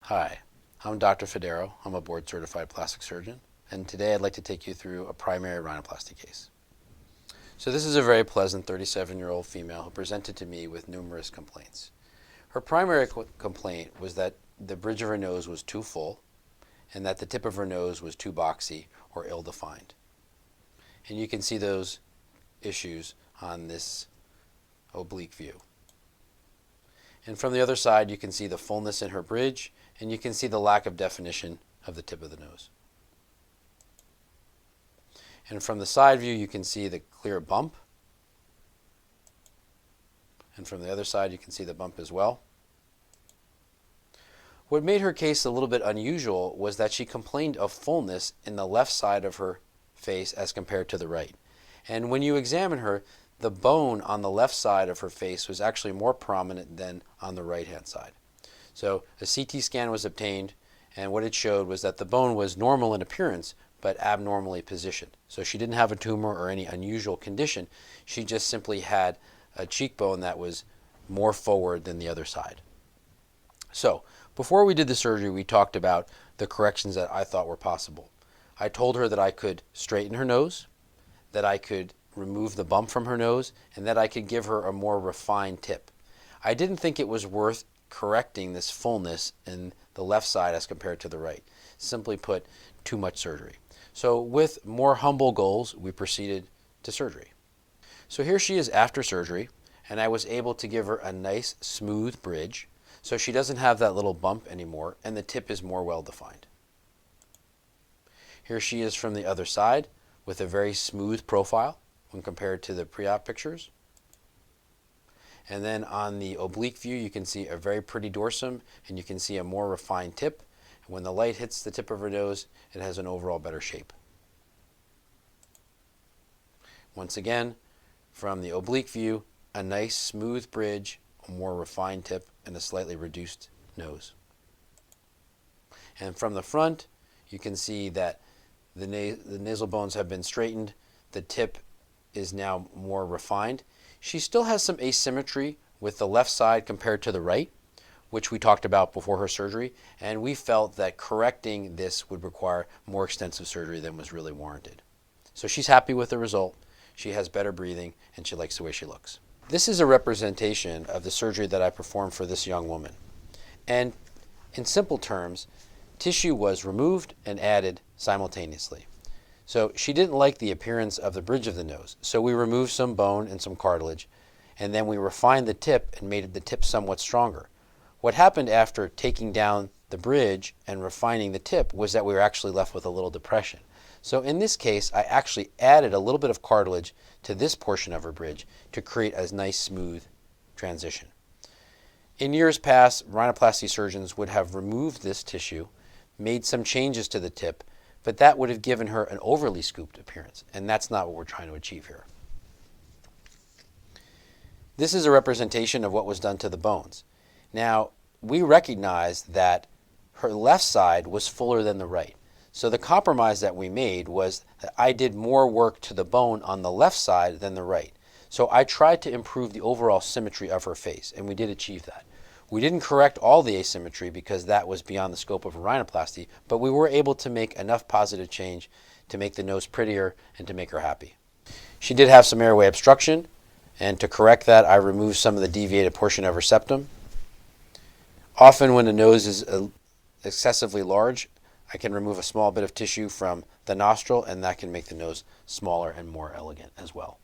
Hi, I'm Dr. Fodero. I'm a board-certified plastic surgeon, and today I'd like to take you through a primary rhinoplasty case. So this is a very pleasant 37-year-old female who presented to me with numerous complaints. Her primary complaint was that the bridge of her nose was too full and that the tip of her nose was too boxy or ill-defined. And you can see those issues on this oblique view. And from the other side, you can see the fullness in her bridge, and you can see the lack of definition of the tip of the nose. And from the side view, you can see the clear bump. And from the other side, you can see the bump as well. What made her case a little bit unusual was that she complained of fullness in the left side of her face as compared to the right. And when you examine her, the bone on the left side of her face was actually more prominent than on the right-hand side. So a CT scan was obtained, and what it showed was that the bone was normal in appearance, but abnormally positioned. So she didn't have a tumor or any unusual condition. She just simply had a cheekbone that was more forward than the other side. So before we did the surgery, we talked about the corrections that I thought were possible. I told her that I could straighten her nose, that I could remove the bump from her nose, and that I could give her a more refined tip. I didn't think it was worth correcting this fullness in the left side as compared to the right. Simply put, too much surgery. So with more humble goals, we proceeded to surgery. So here she is after surgery, and I was able to give her a nice smooth bridge, so she doesn't have that little bump anymore, and the tip is more well defined. Here she is from the other side with a very smooth profile when compared to the pre-op pictures. And then on the oblique view, you can see a very pretty dorsum, and you can see a more refined tip. And when the light hits the tip of her nose, it has an overall better shape. Once again, from the oblique view, a nice smooth bridge, a more refined tip, and a slightly reduced nose. And from the front, you can see that the nasal bones have been straightened. The tip is now more refined. She still has some asymmetry with the left side compared to the right, which we talked about before her surgery, and we felt that correcting this would require more extensive surgery than was really warranted. So she's happy with the result. She has better breathing, and she likes the way she looks. This is a representation of the surgery that I performed for this young woman. And in simple terms, tissue was removed and added simultaneously. So she didn't like the appearance of the bridge of the nose. So we removed some bone and some cartilage, and then we refined the tip and made the tip somewhat stronger. What happened after taking down the bridge and refining the tip was that we were actually left with a little depression. So in this case, I actually added a little bit of cartilage to this portion of her bridge to create a nice smooth transition. In years past, rhinoplasty surgeons would have removed this tissue, made some changes to the tip, but that would have given her an overly scooped appearance, and that's not what we're trying to achieve here. This is a representation of what was done to the bones. Now, we recognize that her left side was fuller than the right. So the compromise that we made was that I did more work to the bone on the left side than the right. So I tried to improve the overall symmetry of her face, and we did achieve that. We didn't correct all the asymmetry because that was beyond the scope of a rhinoplasty, but we were able to make enough positive change to make the nose prettier and to make her happy. She did have some airway obstruction, and to correct that, I removed some of the deviated portion of her septum. Often when the nose is excessively large, I can remove a small bit of tissue from the nostril, and that can make the nose smaller and more elegant as well.